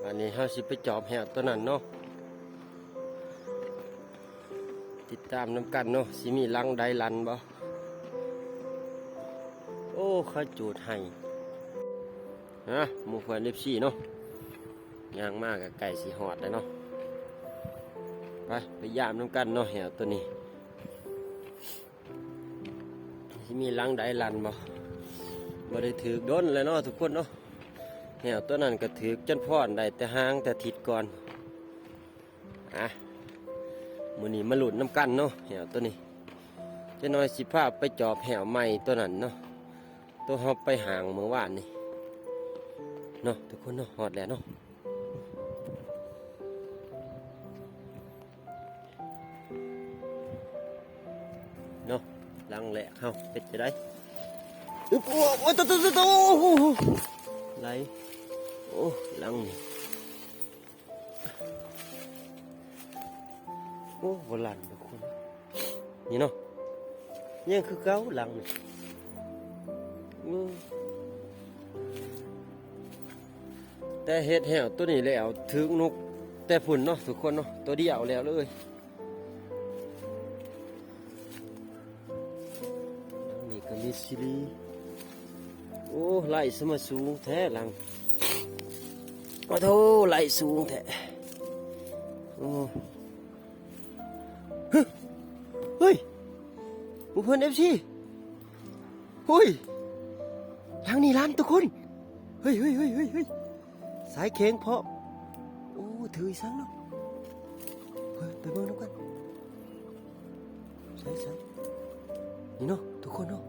อันนี้เฮาสิไปจอบแหวตัวนั้นเนาะติดตามน้ำกันเนาะสิมีลังใดลันบ่โอ้เขาจูดให้หมู่เพื่อน14เนาะย่างมากกับไก่สีหอดเลยเนาะไปยามน้ำกันเนาะแหวตัวนี้สิมีลังใดลันบ่ได้ถือด้นเลยเนาะทุกคนเนาะแหวตัวนั้นก็ถือจนพอดได้แต่หางแต่ทิศก่อนมื้อนี้มาหลุดน้ำกันเนาะแหวตัวนี้จะน้อยสิพาไปจอบแหวใหม่ตัวนั้นเนาะตัวเฮาไปห่างเมื่อวานนี่เนาะทุกคนเนาะหอดแล้วเนาะลังแหละเข้าเป็ดจะได้โอ้โหโตไหลโอ้ลังนี่โอ้โบราณทุกคนนี่เนาะยังคือเก้าลังนี่แต่เห็ดแหวตัวนี้แล้วถึงนกแต่ฝุ่นเนาะทุกคนเนาะตัวเดียวแล้วเลยนี่ก็มีซิลีโอ้ไหลสมาสูงแท้หลังโอ้โธ่ไหลสูงแท้โอ้เฮ้ยบุพเพนFCเฮ้ยทางนี้ร้านทุกคนเฮ้ยสายเข่งเพาะโอ้ถืออีสังเนาะเฮ้ยไปเบิ่งน้ำกันใส่นี่เนาะทุกคนเนาะ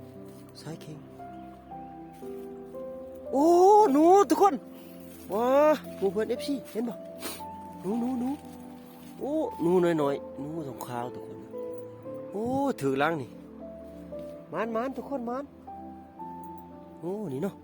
สายเข่งโอ้หนูทุกคนว้าหมูเพื่อนFCเห็นป่ะหนูโอ้หนูน้อยหนูสองขาวทุกคนโอ้ถือลังนี่มันทุกคนมันโอ้นี่เนาะ